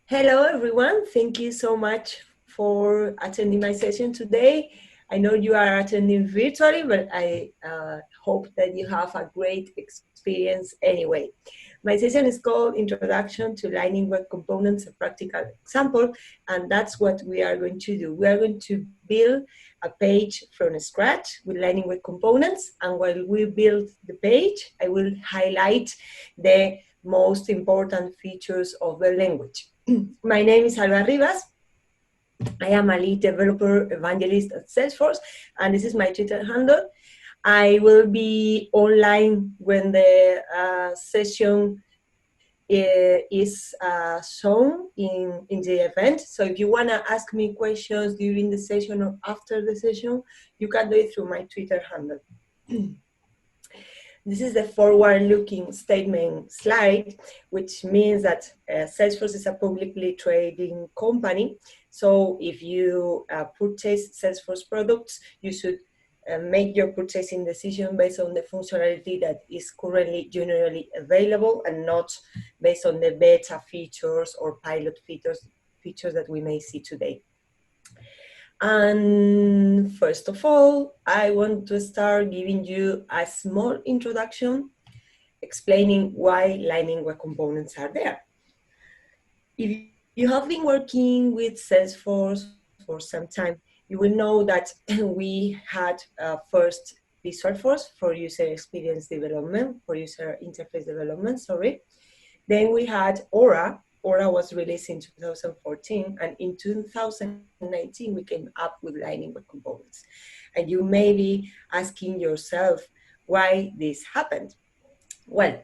Hello, everyone. Thank you so much for attending my session today. I know you are attending virtually, but I hope that you have a great experience anyway. My session is called Introduction to Lightning Web Components, a practical example, and that's what we are going to do. We are going to build a page from scratch with Lightning Web Components, and while we build the page, I will highlight the most important features of the language. My name is Alba Rivas. I am a lead developer evangelist at Salesforce, and this is my Twitter handle. I will be online when the session is shown in the event. So if you want to ask me questions during the session or after the session, you can do it through my Twitter handle. This is the forward-looking statement slide, which means that Salesforce is a publicly trading company. So if you purchase Salesforce products, you should make your purchasing decision based on the functionality that is currently generally available and not based on the beta features or pilot features that we may see today. And first of all, I want to start giving you a small introduction explaining why Lightning Web Components are there. If you have been working with Salesforce for some time, you will know that we had first Visualforce for user experience development, for user interface development, sorry. Then we had Aura. Aura was released in 2014, and in 2019, we came up with Lightning Web Components. And you may be asking yourself why this happened. Well,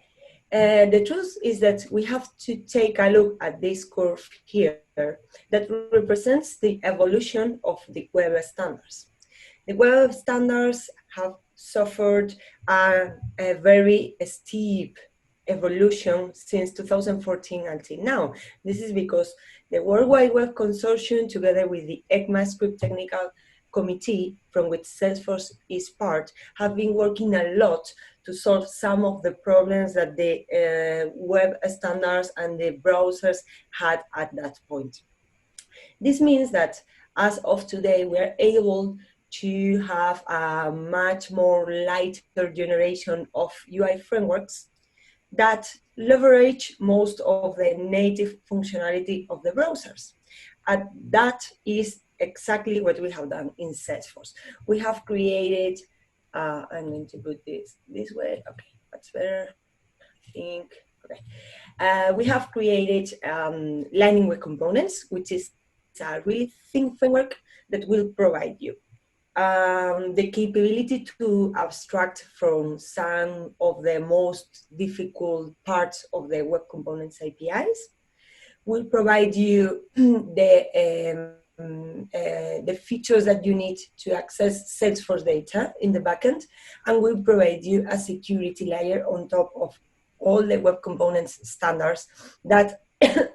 the truth is that we have to take a look at this curve here that represents the evolution of the web standards. The web standards have suffered a very steep evolution since 2014 until now. This is because the World Wide Web Consortium, together with the ECMAScript Technical Committee, from which Salesforce is part, have been working a lot to solve some of the problems that the web standards and the browsers had at that point. This means that as of today, we are able to have a much more lighter generation of UI frameworks that leverage most of the native functionality of the browsers. And that is exactly what we have done in Salesforce. We have created, I'm going to put this way, okay, that's better, I think, okay. We have created Lightning Web Components, which is a really thin framework that will provide you the capability to abstract from some of the most difficult parts of the Web Components APIs, will provide you the features that you need to access Salesforce data in the backend, and will provide you a security layer on top of all the Web Components standards that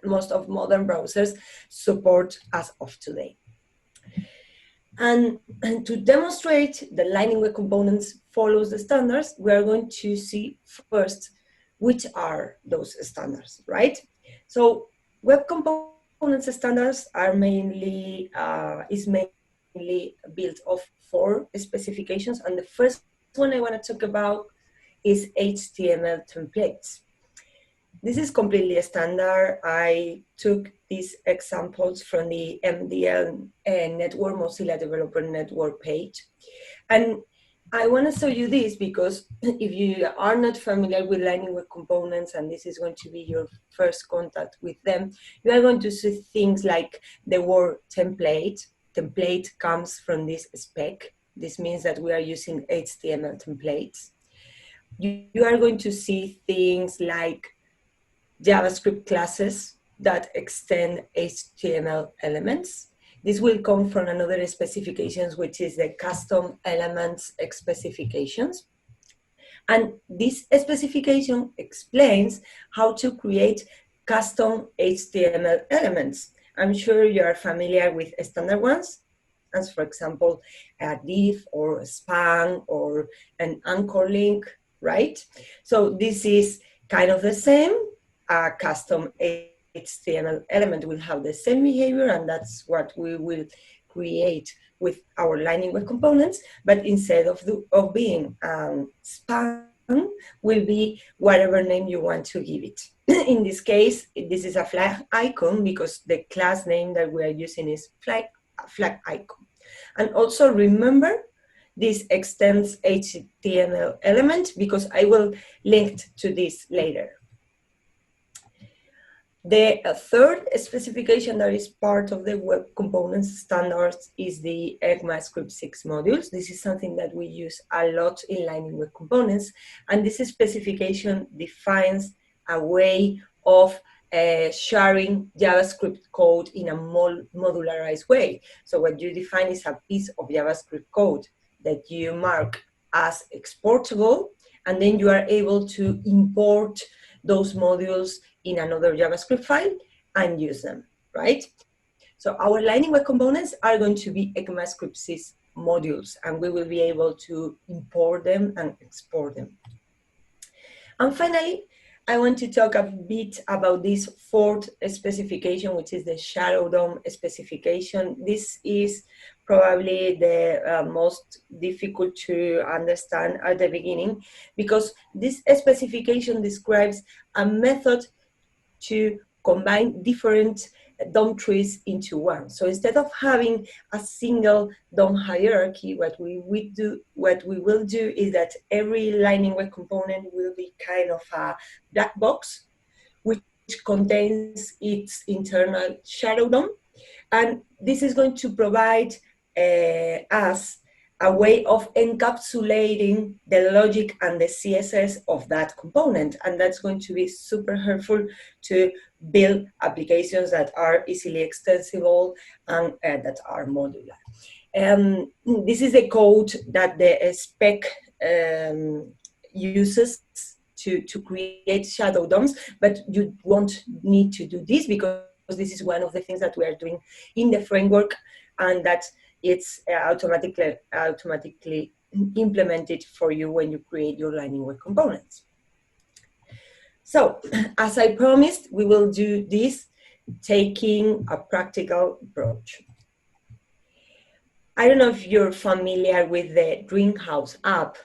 most of modern browsers support as of today. And to demonstrate that Lightning Web Components follows the standards, we are going to see first which are those standards, right? So Web Components standards are mainly built of 4 specifications, and the first one I want to talk about is HTML templates. This is completely a standard. I took these examples from the MDL network, Mozilla Developer Network page. And I want to show you this because if you are not familiar with Lightning Web Components, and this is going to be your first contact with them, you are going to see things like the word template. Template comes from this spec. This means that we are using HTML templates. You are going to see things like JavaScript classes that extend HTML elements. This will come from another specifications, which is the custom elements specifications. And this specification explains how to create custom HTML elements. I'm sure you are familiar with standard ones, as for example, a div or a span or an anchor link, right? So this is kind of the same, a custom HTML element will have the same behavior, and that's what we will create with our Lightning Web Components, but instead of being span, will be whatever name you want to give it. In this case, this is a flag icon because the class name that we are using is flag icon. And also remember, this extends HTML element because I will link to this later. The third specification that is part of the Web Components standards is the ECMAScript 6 modules. This is something that we use a lot in Lightning Web Components, and this specification defines a way of sharing JavaScript code in a modularized way. So what you define is a piece of JavaScript code that you mark as exportable, and then you are able to import those modules in another JavaScript file and use them, right? So our Lightning Web Components are going to be ECMAScript 6 modules, and we will be able to import them and export them. And finally, I want to talk a bit about this fourth specification, which is the Shadow DOM specification. This is probably the most difficult to understand at the beginning, because this specification describes a method to combine different DOM trees into one. So instead of having a single DOM hierarchy, what we will do is that every Lightning Web component will be kind of a black box, which contains its internal shadow DOM. And this is going to provide us a way of encapsulating the logic and the CSS of that component. And that's going to be super helpful to build applications that are easily extensible and that are modular. This is the code that the spec uses to create shadow DOMs, but you won't need to do this because this is one of the things that we are doing in the framework, and that it's automatically implemented for you when you create your Lightning Web components. So, as I promised, we will do this taking a practical approach. I don't know if you're familiar with the Dreamhouse app,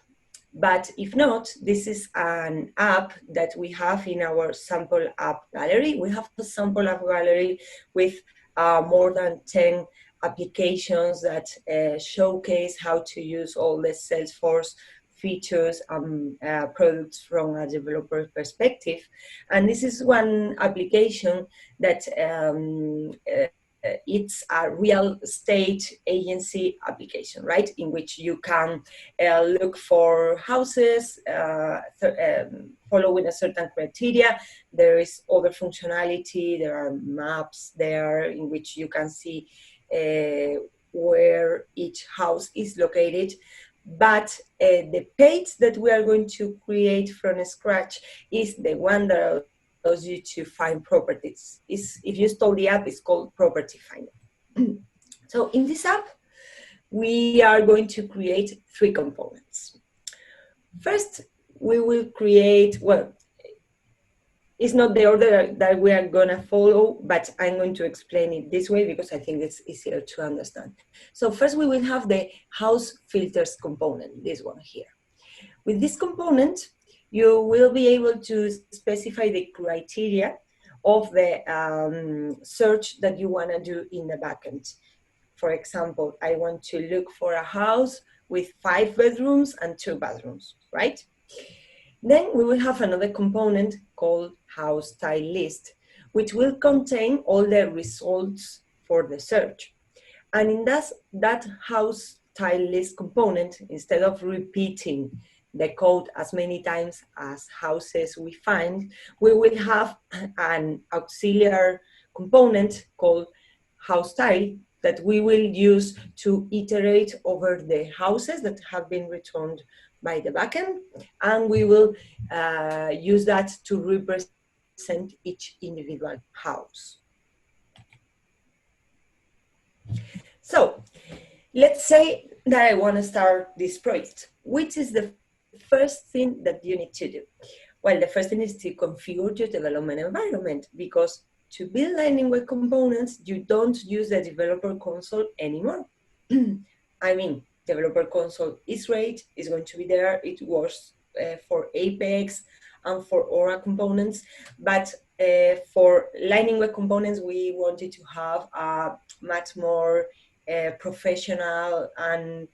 but if not, this is an app that we have in our sample app gallery. We have a sample app gallery with more than 10 applications that showcase how to use all the Salesforce features and products from a developer perspective. And this is one application that it's a real estate agency application, right? In which you can look for houses following a certain criteria. There is other functionality, there are maps there in which you can see where each house is located. But the page that we are going to create from scratch is the one that allows you to find properties. If you install the app, it's called Property Finder. So in this app, we are going to create 3 components. First, we will create, well, it's not the order that we are going to follow, but I'm going to explain it this way because I think it's easier to understand. So first we will have the house filters component, this one here. With this component, you will be able to specify the criteria of the search that you want to do in the backend. For example, I want to look for a house with 5 bedrooms and 2 bathrooms, right? Then we will have another component called house Tilelist, which will contain all the results for the search. And in that house Tilelist component, instead of repeating the code as many times as houses we find, we will have an auxiliary component called house tile that we will use to iterate over the houses that have been returned by the backend, and we will use that to represent each individual house. So let's say that I want to start this project. Which is the first thing that you need to do? Well, the first thing is to configure your development environment, because to build Lightning Web Components, you don't use the developer console anymore. I mean, developer console is great, it's going to be there, it works for Apex and for Aura components, but for Lightning Web Components, we wanted to have a much more professional and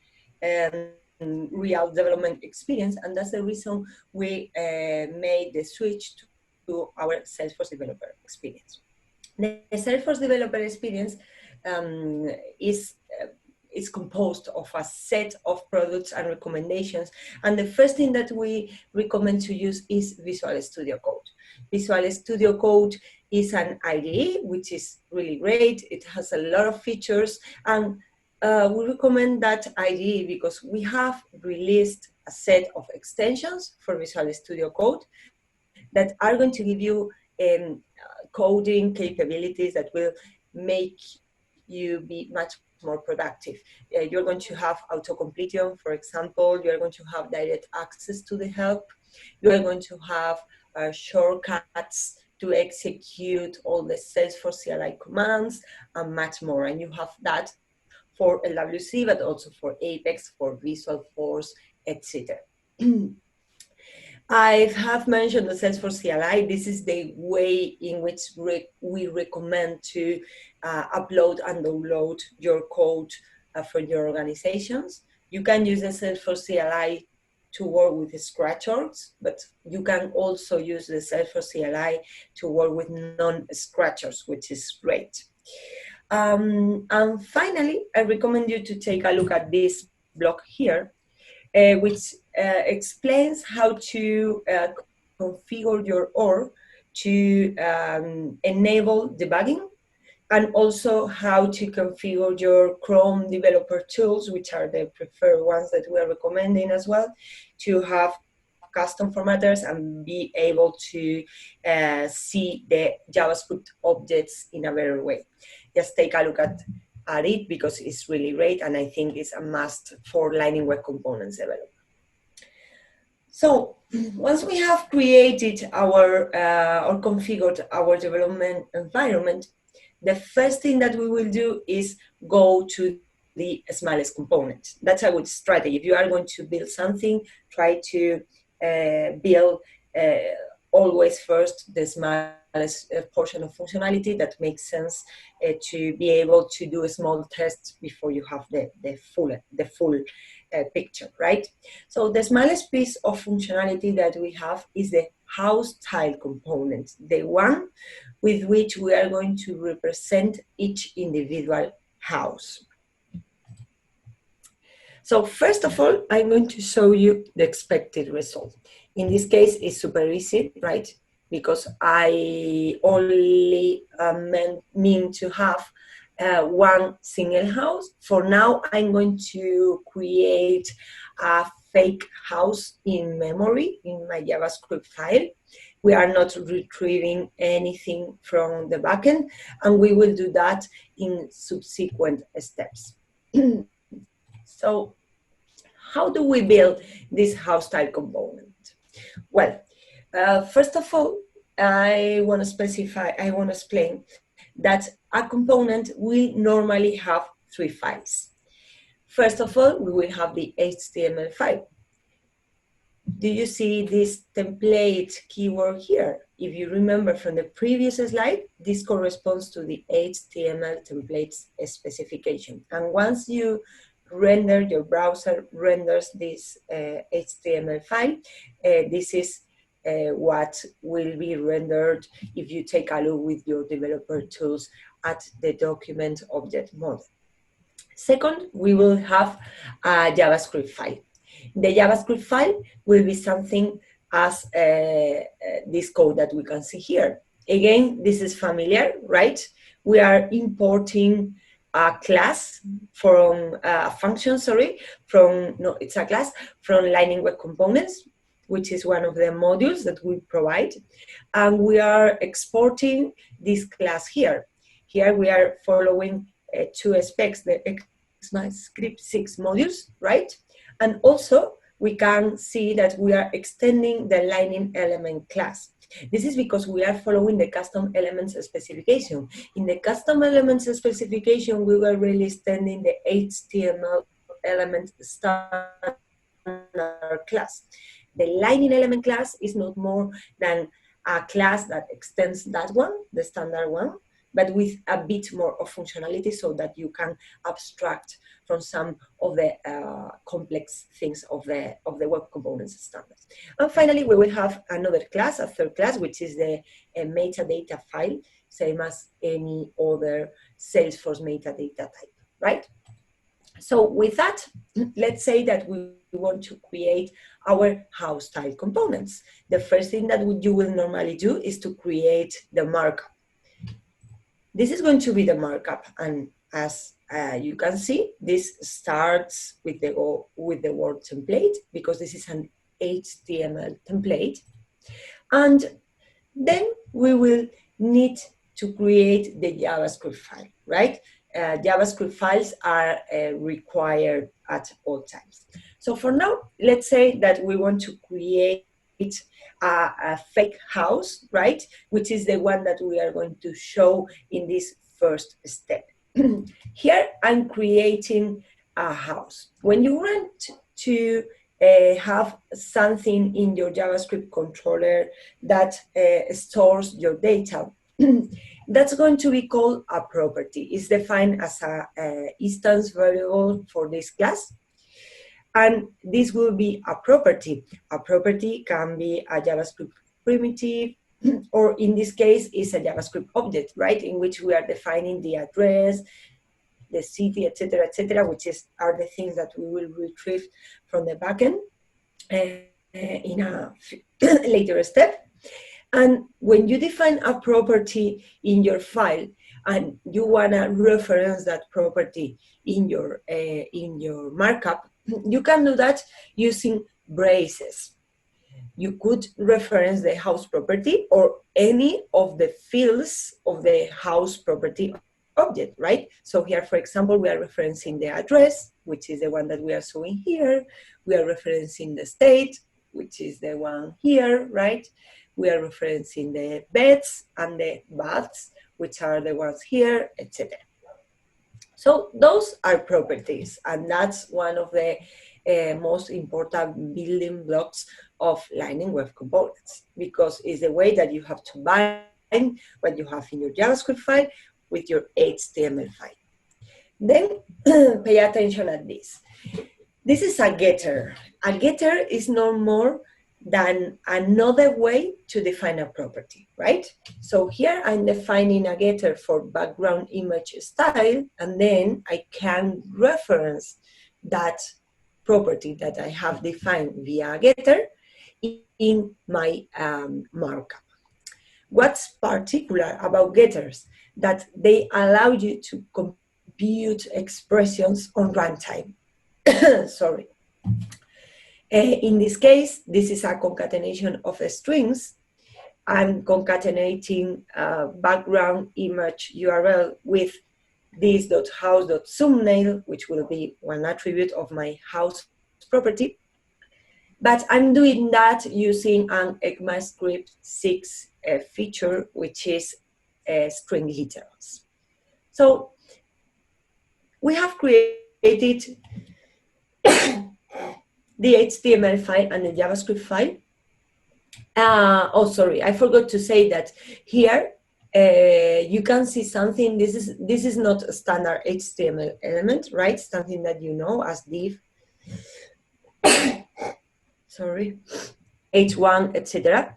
real development experience, and that's the reason we made the switch to our Salesforce developer experience. The Salesforce developer experience is composed of a set of products and recommendations, and the first thing that we recommend to use is Visual Studio Code. Visual Studio Code is an IDE, which is really great. It has a lot of features, and we recommend that IDE because we have released a set of extensions for Visual Studio Code that are going to give you coding capabilities that will make you be much more productive. You're going to have auto-completion, for example. You're going to have direct access to the help. You're going to have shortcuts to execute all the Salesforce CLI commands and much more. And you have that for LWC, but also for Apex, for Visual Force, etc. I have mentioned the Salesforce CLI. This is the way in which we recommend to upload and download your code for your organizations. You can use the Salesforce CLI to work with scratchers, but you can also use the Salesforce CLI to work with non-scratchers, which is great. And finally, I recommend you to take a look at this block here, which explains how to configure your OR to enable debugging, and also how to configure your Chrome developer tools, which are the preferred ones that we are recommending as well, to have custom formatters and be able to see the JavaScript objects in a better way. Just take a look at it because it's really great, and I think it's a must for Lightning Web Components development. So once we have created our or configured our development environment, the first thing that we will do is go to the smallest component. That's a good strategy. If you are going to build something, try to build always first the smallest portion of functionality that makes sense to be able to do a small test before you have the full picture, right? So the smallest piece of functionality that we have is the house style component, the one with which we are going to represent each individual house. So first of all, I'm going to show you the expected result. In this case, it's super easy, right? Because I only mean to have one single house. For now, I'm going to create a fake house in memory in my JavaScript file. We are not retrieving anything from the backend, and we will do that in subsequent steps. So how do we build this house style component? Well, first of all, I want to explain that a component will normally have three files. First of all, we will have the HTML file. Do you see this template keyword here? If you remember from the previous slide, this corresponds to the HTML templates specification. And once you render, your browser renders this HTML file, this is what will be rendered if you take a look with your developer tools at the document object model. Second, we will have a JavaScript file. The JavaScript file will be something as this code that we can see here. Again, this is familiar, right? We are importing a class from a function, it's a class from Lightning Web Components, which is one of the modules that we provide. And we are exporting this class here. Here we are following two specs, the ES6 Modules, right? And also we can see that we are extending the Lightning element class. This is because we are following the custom elements specification. In the custom elements specification, we were really extending the HTML element standard class. The lining element class is not more than a class that extends that one, the standard one, but with a bit more of functionality so that you can abstract from some of the complex things of the web components standards. And finally, we will have another class, a third class, which is the metadata file, same as any other Salesforce metadata type, right? So with that, let's say that we want to create our house style components. The first thing that you will normally do is to create the markup. This is going to be the markup, and as you can see, this starts with the word template, because this is an HTML template. And then we will need to create the JavaScript file, right? JavaScript files are required at all times. So for now, let's say that we want to create a fake house, right? Which is the one that we are going to show in this first step. Here, I'm creating a house. When you want to have something in your JavaScript controller that stores your data, that's going to be called a property. It's defined as an instance variable for this class. And this will be a property. A property can be a JavaScript primitive, or in this case, is a JavaScript object, right? In which we are defining the address, the city, etc., which are the things that we will retrieve from the backend in a later step. And when you define a property in your file and you want to reference that property in your markup, you can do that using braces. You could reference the house property or any of the fields of the house property object, right? So here, for example, we are referencing the address, which is the one that we are showing here. We are referencing the state, which is the one here, right? We are referencing the beds and the baths, which are the ones here, etc. So those are properties, and that's one of the most important building blocks of Lightning Web Components, because it's the way that you have to bind what you have in your JavaScript file with your HTML file. Then pay attention at this. This is a getter. A getter is no more than another way to define a property, right? So here I'm defining a getter for background image style, and then I can reference that property that I have defined via a getter in my markup. What's particular about getters? That they allow you to compute expressions on runtime. Sorry. In this case, this is a concatenation of strings. I'm concatenating background image URL with this.house.thumbnail, which will be one attribute of my house property. But I'm doing that using an ECMAScript 6 feature, which is string literals. So we have created the HTML file and the JavaScript file. Oh, sorry, I forgot to say that here you can see something. This is not a standard HTML element, right? Something that you know as div, sorry, h1, etc.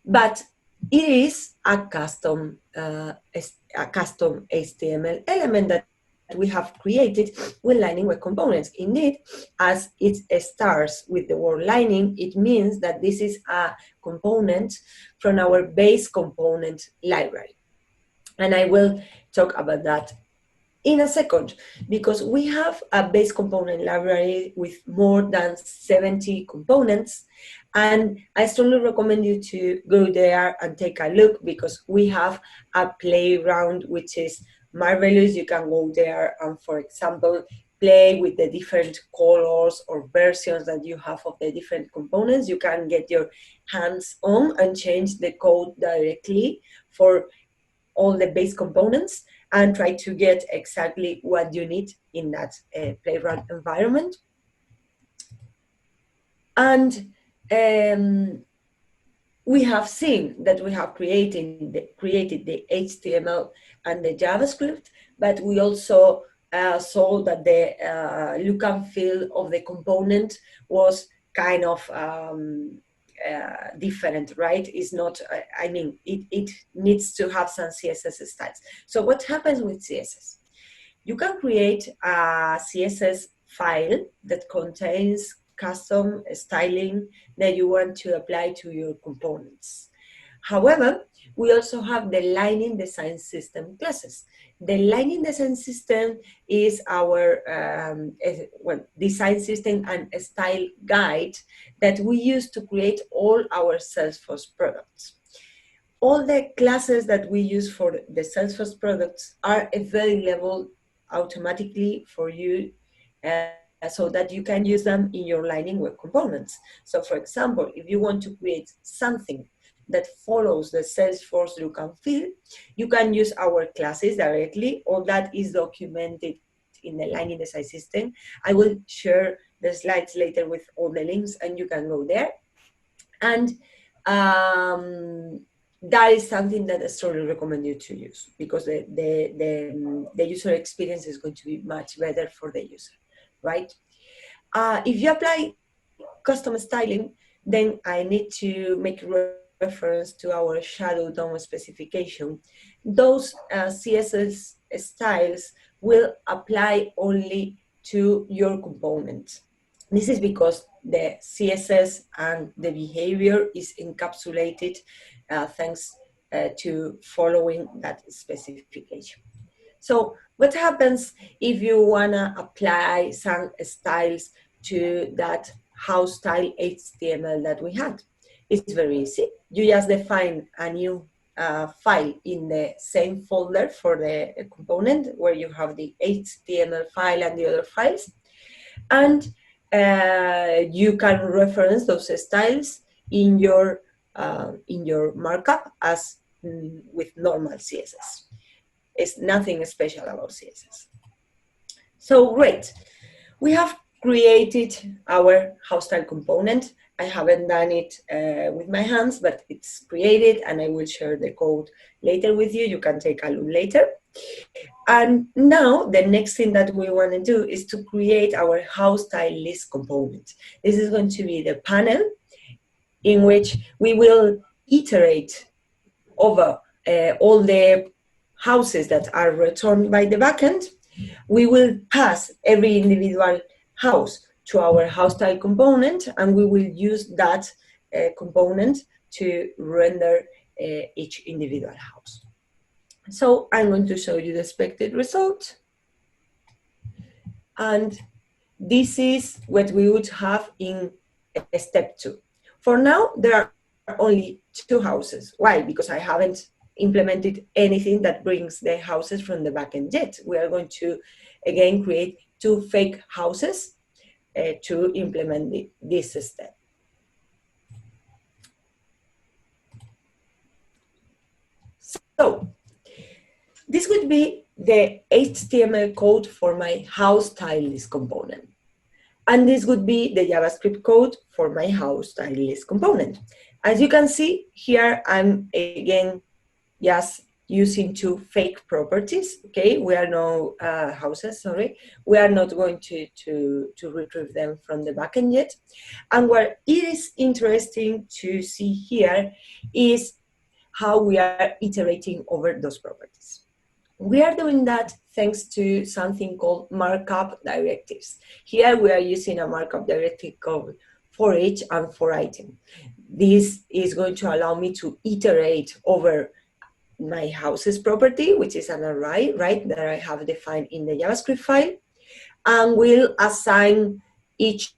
But it is a custom HTML element that we have created with Lightning Web Components. Indeed, as it starts with the word Lightning, it means that this is a component from our base component library. And I will talk about that in a second, because we have a base component library with more than 70 components. And I strongly recommend you to go there and take a look, because we have a playground which is marvelous. You can go there and, for example, play with the different colors or versions that you have of the different components. You can get your hands on and change the code directly for all the base components and try to get exactly what you need in that playground environment. And we have seen that we have created the HTML and the JavaScript, but we also saw that the look and feel of the component was kind of different, right? It's not, I mean, it needs to have some CSS styles. So what happens with CSS? You can create a CSS file that contains custom styling that you want to apply to your components. However, we also have the lining design system classes. The lining design system is our design system and style guide that we use to create all our Salesforce products. All the classes that we use for the Salesforce products are available automatically for you so that you can use them in your Lightning Web Components. So for example, if you want to create something that follows the Salesforce look and feel, you can use our classes directly. All that is documented in the Lightning Design System. I will share the slides later with all the links and you can go there. And that is something that I strongly recommend you to use because the user experience is going to be much better for the user, right? If you apply custom styling, then I need to make reference to our shadow DOM specification. Those CSS styles will apply only to your component. This is because the CSS and the behavior is encapsulated thanks to following that specification. So what happens if you wanna apply some styles to that house style HTML that we had? It's very easy. You just define a new file in the same folder for the component where you have the HTML file and the other files. And you can reference those styles in your markup as with normal CSS. It's nothing special about CSS. So great. We have created our house style component. I haven't done it with my hands, but it's created and I will share the code later with you. You can take a look later. And now the next thing that we want to do is to create our house style list component. This is going to be the panel in which we will iterate over all the houses that are returned by the backend. We will pass every individual house to our house style component, and we will use that component to render each individual house. So I'm going to show you the expected result. And this is what we would have in step 2. For now, there are only 2 houses. Why? Because I haven't implemented anything that brings the houses from the backend yet. We are going to, again, create 2 fake houses to implement this step. So this would be the HTML code for my house style list component. And this would be the JavaScript code for my house style list component. As you can see here, I'm again just using 2 fake properties, okay? We are no houses, sorry. We are not going to retrieve them from the backend yet. And what is interesting to see here is how we are iterating over those properties. We are doing that thanks to something called markup directives. Here we are using a markup directive called for each and for item. This is going to allow me to iterate over my houses property, which is an array, right, that I have defined in the JavaScript file, and will assign each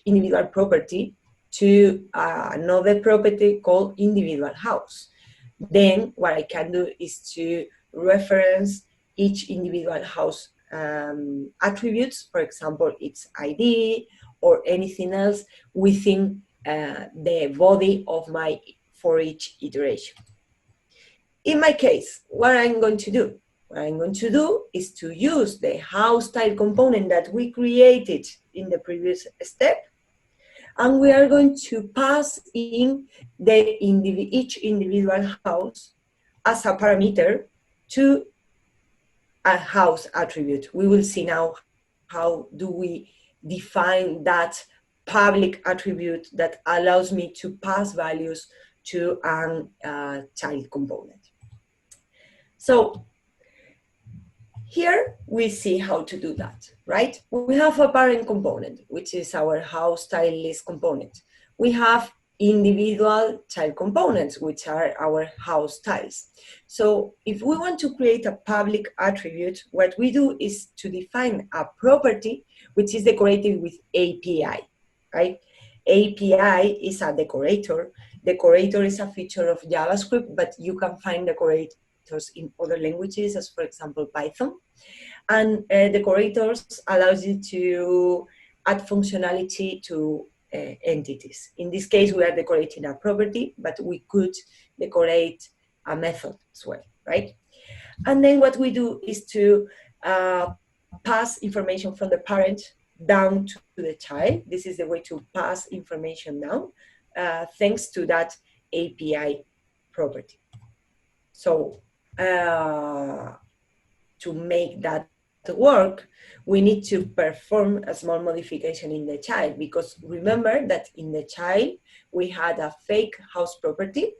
individual property to another property called individual house. Then what I can do is to reference each individual house attributes, for example, its ID or anything else within the body of my for each iteration. In my case, what I'm going to do? What I'm going to do is to use the house style component that we created in the previous step, and we are going to pass in each individual house as a parameter to a house attribute. We will see now how do we define that public attribute that allows me to pass values to a child component. So here we see how to do that, right? We have a parent component, which is our house style list component. We have individual child components, which are our house styles. So if we want to create a public attribute, what we do is to define a property which is decorated with API, right? API is a decorator. Decorator is a feature of JavaScript, but you can find decorators in other languages, as for example, Python. And decorators allows you to add functionality to entities. In this case, we are decorating a property, but we could decorate a method as well, right? And then what we do is to pass information from the parent down to the child. This is the way to pass information down, thanks to that API property. So to make that work, we need to perform a small modification in the child, because remember that in the child we had a fake house property.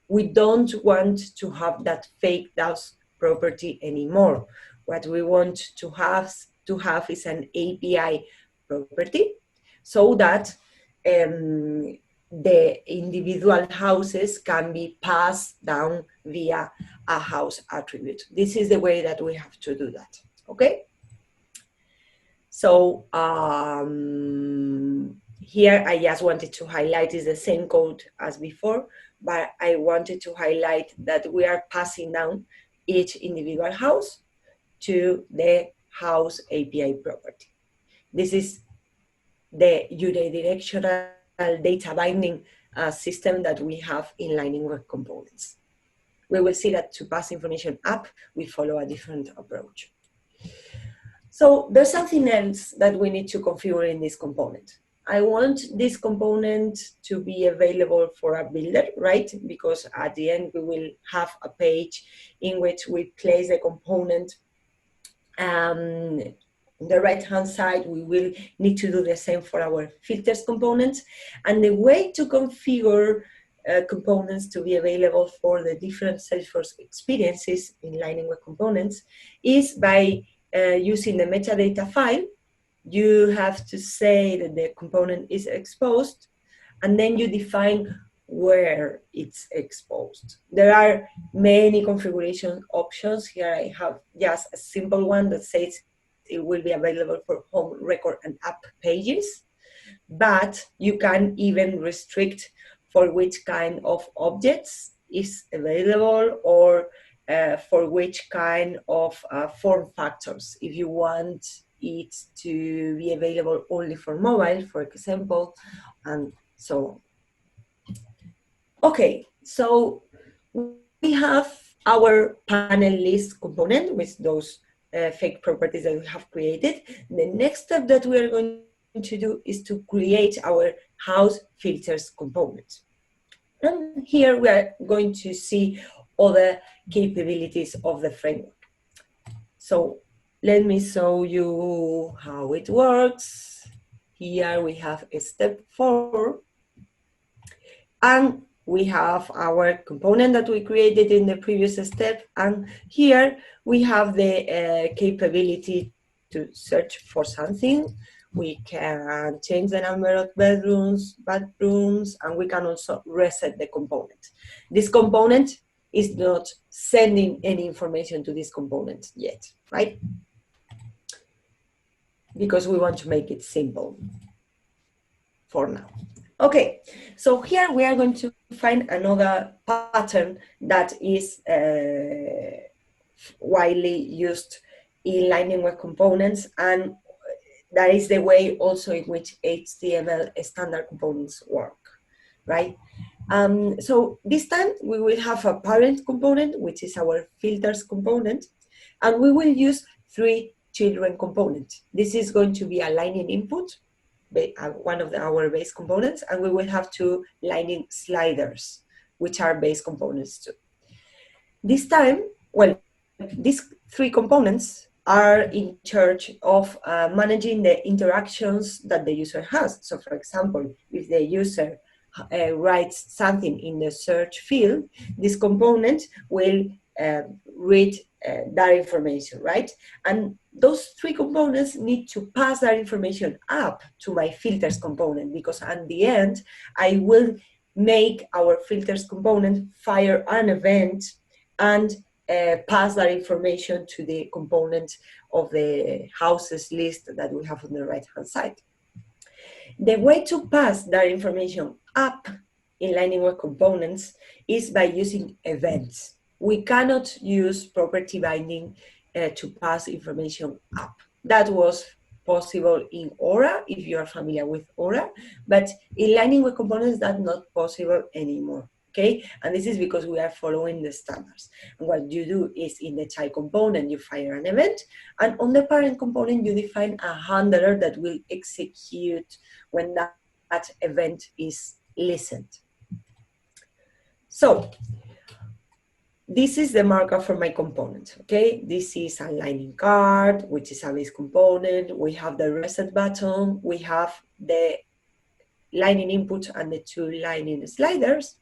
We don't want to have that fake house property anymore. What we want to have is an API property, so that the individual houses can be passed down via a house attribute. This is the way that we have to do that, okay? So here I just wanted to highlight is the same code as before, but I wanted to highlight that we are passing down each individual house to the house API property. This is the unidirectional data binding system that we have in Lightning Web Components. We will see that to pass information up, we follow a different approach. So there's something else that we need to configure in this component. I want this component to be available for a builder, right? Because at the end, we will have a page in which we place the component. On the right-hand side, we will need to do the same for our filters components. And the way to configure components to be available for the different Salesforce experiences in Lightning Web Components is by using the metadata file. You have to say that the component is exposed, and then you define where it's exposed. There are many configuration options. Here I have just a simple one that says it will be available for home, record, and app pages, but you can even restrict for which kind of objects is available, or for which kind of form factors. If you want it to be available only for mobile, for example, and so on. Okay, so we have our panel list component with those fake properties that we have created. The next step that we are going to do is to create our house filters component. And here we are going to see all the capabilities of the framework. So let me show you how it works. Here we have step 4. And we have our component that we created in the previous step. And here we have the capability to search for something. We can change the number of bedrooms, and we can also reset the component. This component is not sending any information to this component yet, right? Because we want to make it simple for now. Okay, so here we are going to find another pattern that is widely used in Lightning Web Components, and that is the way also in which HTML standard components work, right? So this time we will have a parent component, which is our filters component, and we will use 3 children components. This is going to be a Lightning input, one of our base components, and we will have 2 Lightning sliders, which are base components too. This time, well, these 3 components are in charge of managing the interactions that the user has. So for example, if the user writes something in the search field, this component will read that information, right? And those 3 components need to pass that information up to my filters component, because at the end, I will make our filters component fire an event and pass that information to the component of the houses list that we have on the right-hand side. The way to pass that information up in Lightning Web Components is by using events. We cannot use property binding to pass information up. That was possible in Aura, if you are familiar with Aura, but in Lightning Web Components, that's not possible anymore. Okay, and this is because we are following the standards. And what you do is in the child component, you fire an event, and on the parent component, you define a handler that will execute when that event is listened. So this is the markup for my component, okay? This is a Lightning card, which is a base component. We have the reset button. We have the Lightning input and the 2 Lightning sliders.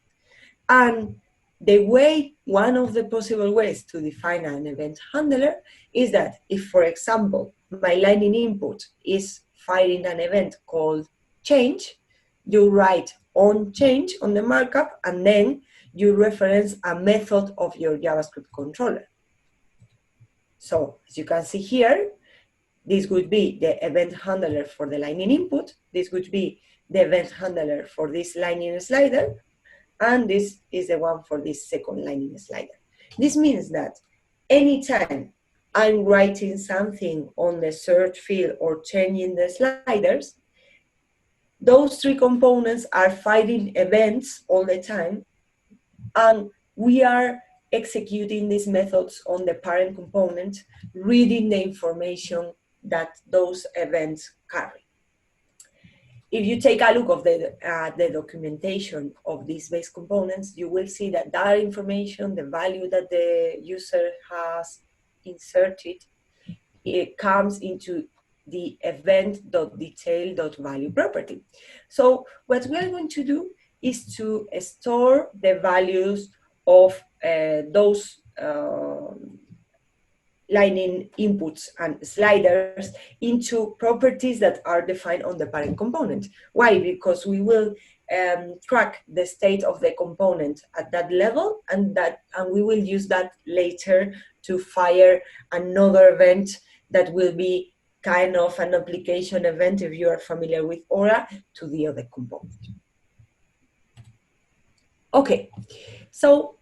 And the way, one of the possible ways to define an event handler is that if, for example, my Lightning input is firing an event called change, you write on change on the markup, and then you reference a method of your JavaScript controller. So as you can see here, this would be the event handler for the Lightning input. This would be the event handler for this Lightning slider. And this is the one for this second Lightning slider. This means that anytime I'm writing something on the search field or changing the sliders, those 3 components are firing events all the time, and we are executing these methods on the parent component, reading the information that those events carry. If you take a look at the documentation of these base components, you will see that that information, the value that the user has inserted, it comes into the event.detail.value property. So what we are going to do is to store the values of those Lightning inputs and sliders into properties that are defined on the parent component. Why? Because we will track the state of the component at that level, and we will use that later to fire another event that will be kind of an application event, if you are familiar with Aura, to the other component. Okay, so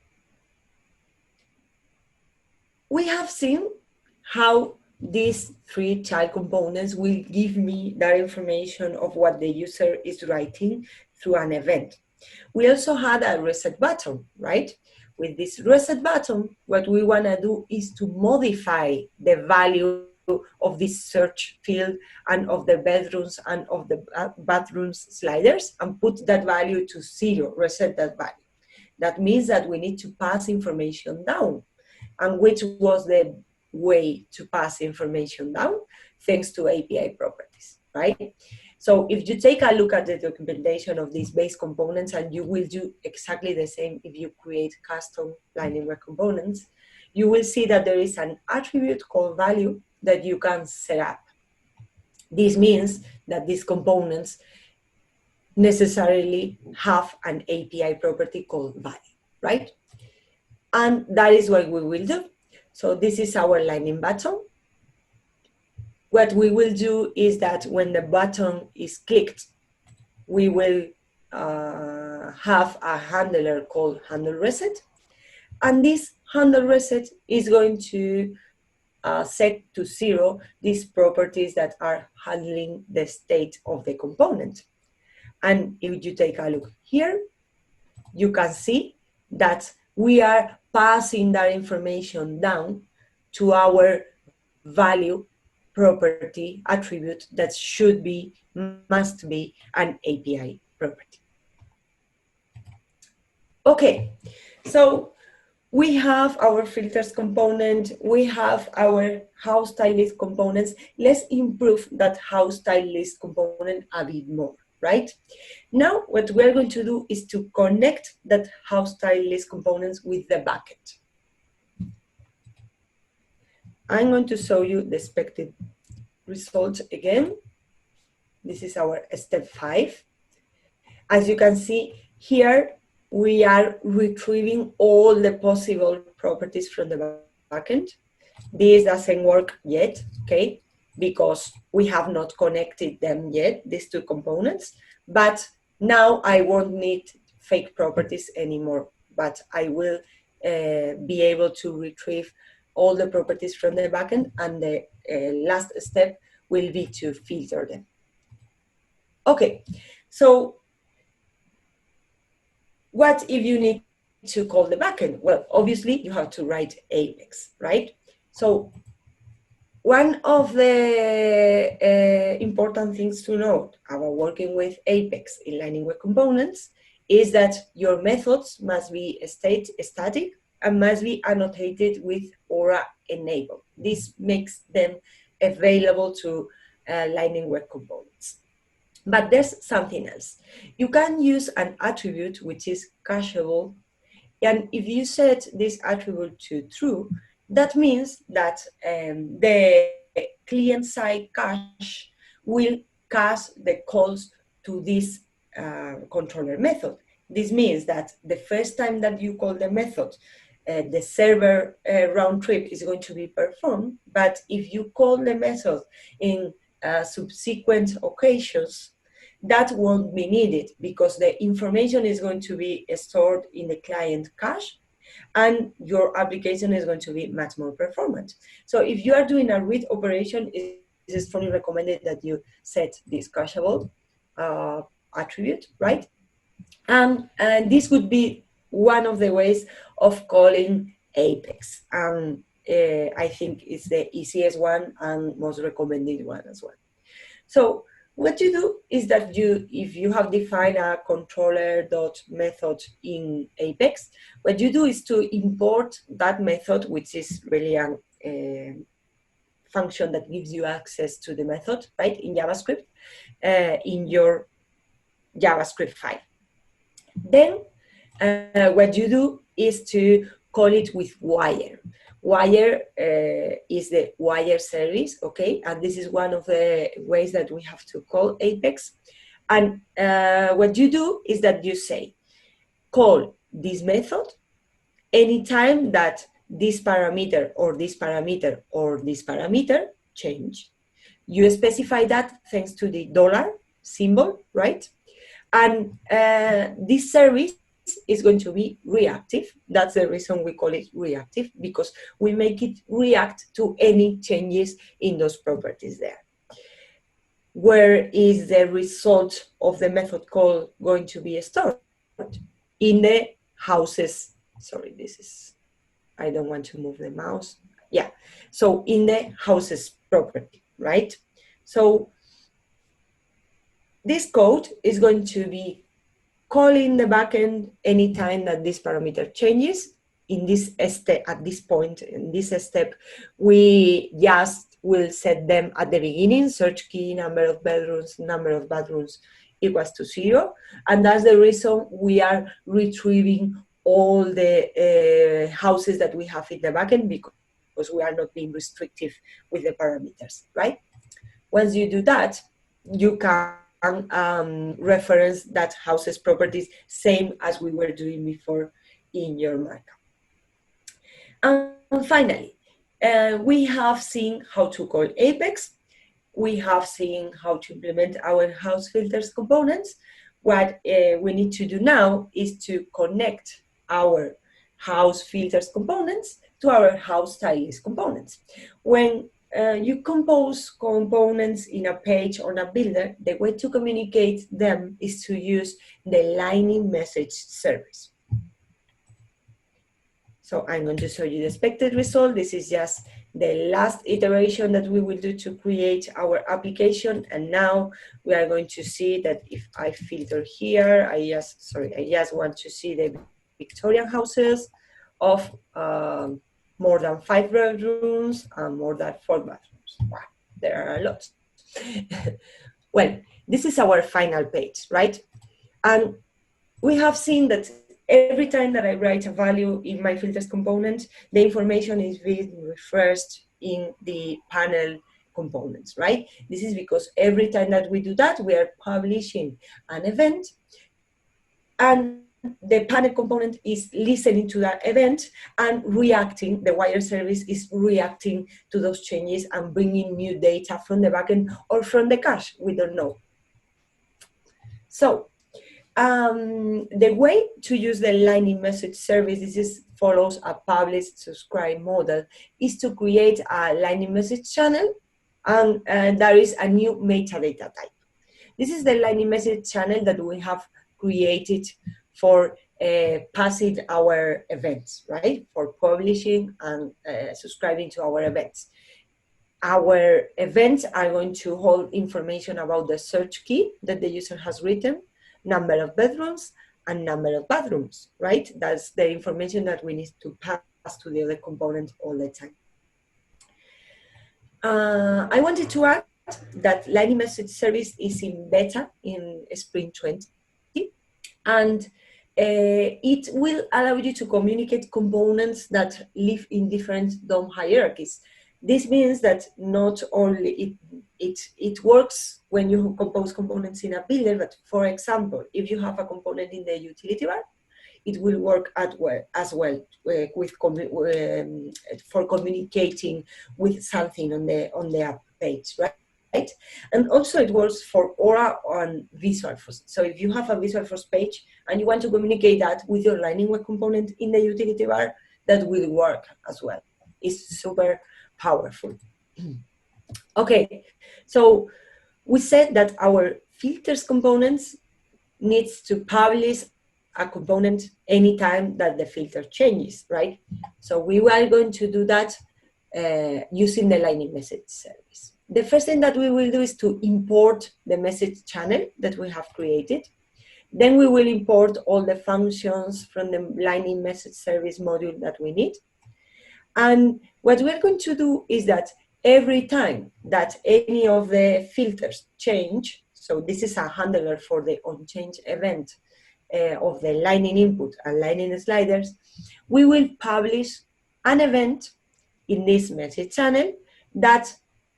we have seen how these 3 child components will give me that information of what the user is writing through an event. We also had a reset button, right? With this reset button, what we want to do is to modify the value of this search field and of the bedrooms and of the bathrooms sliders, and put that value to 0, reset that value. That means that we need to pass information down. And which was the way to pass information down? Thanks to API properties, right? So if you take a look at the documentation of these base components, and you will do exactly the same if you create custom Lightning Web components, you will see that there is an attribute called value that you can set up. This means that these components necessarily have an API property called value, right? And that is what we will do. So this is our Lightning button. What we will do is that when the button is clicked, we will have a handler called handle reset. And this handle reset is going to set to 0 these properties that are handling the state of the component. And if you take a look here, you can see that we are passing that information down to our value property attribute that must be an API property. Okay, so we have our filters component, we have our house style list components. Let's improve that house style list component a bit more, right? Now, what we're going to do is to connect that house style list components with the backend. I'm going to show you the expected results again. This is our step 5. As you can see here, we are retrieving all the possible properties from the backend. This doesn't work yet, okay, because we have not connected them yet, these two components. But now I won't need fake properties anymore, but I will be able to retrieve all the properties from the backend, and the last step will be to filter them. Okay, so what if you need to call the backend? Well, obviously you have to write Apex, right? So one of the important things to note about working with Apex in Lightning Web Components is that your methods must be static and must be annotated with Aura enabled. This makes them available to Lightning Web Components. But there's something else. You can use an attribute which is cacheable, and if you set this attribute to true, that means that the client-side cache will cache the calls to this controller method. This means that the first time that you call the method, the server round trip is going to be performed, but if you call the method in subsequent occasions, that won't be needed because the information is going to be stored in the client cache and your application is going to be much more performant. So if you are doing a read operation, it is strongly recommended that you set this cacheable attribute, right? And this would be one of the ways of calling Apex. And I think it's the easiest one and most recommended one as well. So what you do is that if you have defined a controller.method in Apex, what you do is to import that method, which is really a function that gives you access to the method, right, in JavaScript, in your JavaScript file. Then what you do is to call it with wire. Wire is the wire service, okay? And this is one of the ways that we have to call Apex. And what you do is that you say, call this method anytime that this parameter or this parameter or this parameter change. You specify that thanks to the $ symbol, right? And this service is going to be reactive. That's the reason we call it reactive, because we make it react to any changes in those properties there. Where is the result of the method call going to be stored? In the houses. Sorry, I don't want to move the mouse. Yeah, so in the houses property, right? So this code is going to be calling the backend anytime that this parameter changes. In this step, at this point, in this step, we just will set them at the beginning, search key, number of bedrooms equals to 0. And that's the reason we are retrieving all the houses that we have in the backend, because we are not being restrictive with the parameters, right? Once you do that, you can reference that houses properties, same as we were doing before in your markup. And finally, we have seen how to call Apex. We have seen how to implement our house filters components. What we need to do now is to connect our house filters components to our house Tilelist components. When you compose components in a page on a builder, the way to communicate them is to use the lightning message service. So I'm going to show you the expected result. This is just the last iteration that we will do to create our application. And now we are going to see that if I filter here, I just want to see the Victorian houses of more than 5 bedrooms and more than 4 bathrooms. Wow, there are a lot. Well, this is our final page, right? And we have seen that every time that I write a value in my filters component, the information is being refreshed in the panel components, right? This is because every time that we do that, we are publishing an event, and the panel component is listening to that event and reacting. The wire service is reacting to those changes and bringing new data from the backend or from the cache. We don't know. So the way to use the lightning message service, follows a publish subscribe model, is to create a lightning message channel, and there is a new metadata type. This is the lightning message channel that we have created for passing our events, right? For publishing and subscribing to our events. Our events are going to hold information about the search key that the user has written, number of bedrooms, and number of bathrooms, right? That's the information that we need to pass to the other component all the time. I wanted to add that lightning message service is in beta in Spring 20, and it will allow you to communicate components that live in different DOM hierarchies. This means that not only it works when you compose components in a builder, but for example, if you have a component in the utility bar, it will work as well for communicating with something on the app page, right? And also it works for Aura on Visualforce. So if you have a Visualforce page and you want to communicate that with your Lightning Web component in the utility bar, that will work as well. It's super powerful. Okay, so we said that our filters components needs to publish a component anytime that the filter changes, right? So we are going to do that using the Lightning message service. The first thing that we will do is to import the message channel that we have created. Then we will import all the functions from the Lightning message service module that we need. And what we're going to do is that every time that any of the filters change, so this is a handler for the on-change event of the Lightning input and Lightning sliders, we will publish an event in this message channel that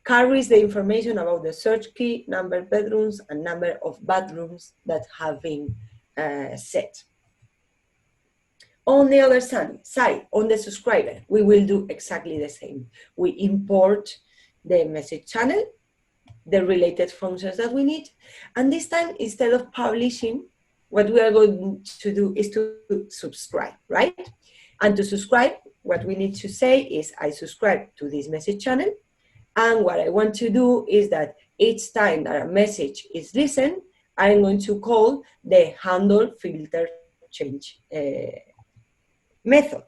carries the information about the search key, number of bedrooms, and number of bathrooms that have been set. On the other side, on the subscriber, we will do exactly the same. We import the message channel, the related functions that we need, and this time, instead of publishing, what we are going to do is to subscribe, right? And to subscribe, what we need to say is, I subscribe to this message channel, and what I want to do is that each time that a message is listened, I'm going to call the handle filter change method.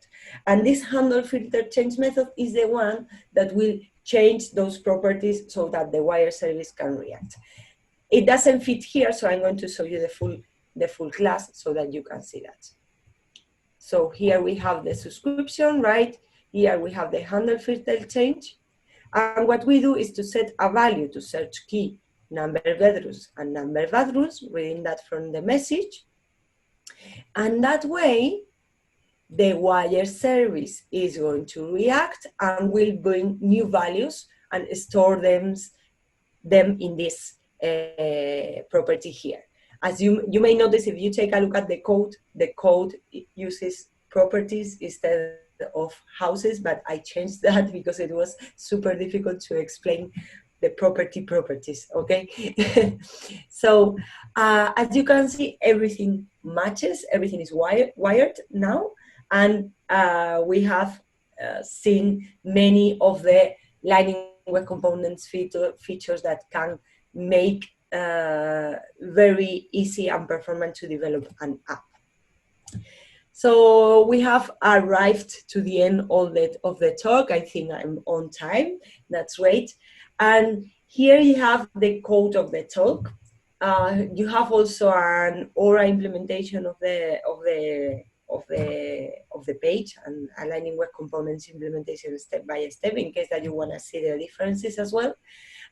And this handle filter change method is the one that will change those properties so that the wire service can react. It doesn't fit here, so I'm going to show you the full class so that you can see that. So here we have the subscription, right? Here we have the handle filter change. And what we do is to set a value to search key, number of bedrooms, and number of bathrooms, reading that from the message. And that way, the wire service is going to react and will bring new values and store them in this property here. As you may notice, if you take a look at the code uses properties instead of houses, but I changed that because it was super difficult to explain the properties, okay? So as you can see, everything matches, everything is wired now, and we have seen many of the Lightning Web Components features that can make very easy and performant to develop an app. So we have arrived to the end of the talk. I think I'm on time. That's great. And here you have the code of the talk. You have also an Aura implementation of the page and aligning web components implementation step by step in case that you want to see the differences as well.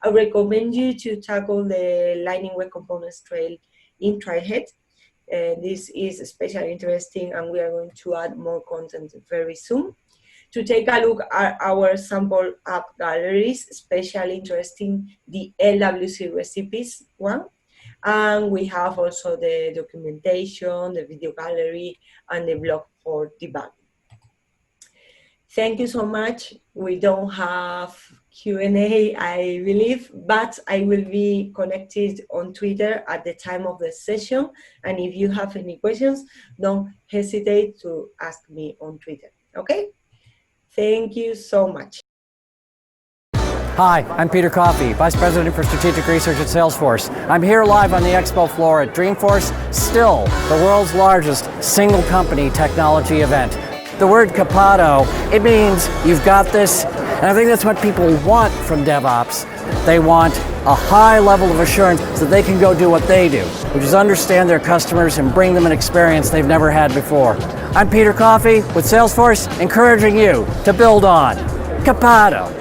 I recommend you to tackle the Lightning Web Components trail in Trailhead. This is especially interesting, and we are going to add more content very soon. To take a look at our sample app galleries, especially interesting the LWC recipes one. And we have also the documentation, the video gallery, and the blog for debugging. Thank you so much. We don't have Q&A, I believe, but I will be connected on Twitter at the time of the session. And if you have any questions, don't hesitate to ask me on Twitter, okay? Thank you so much. Hi, I'm Peter Coffey, Vice President for Strategic Research at Salesforce. I'm here live on the expo floor at Dreamforce, still the world's largest single company technology event. The word capado, it means you've got this, and I think that's what people want from DevOps. They want a high level of assurance so that they can go do what they do, which is understand their customers and bring them an experience they've never had before. I'm Peter Coffey with Salesforce, encouraging you to build on capado.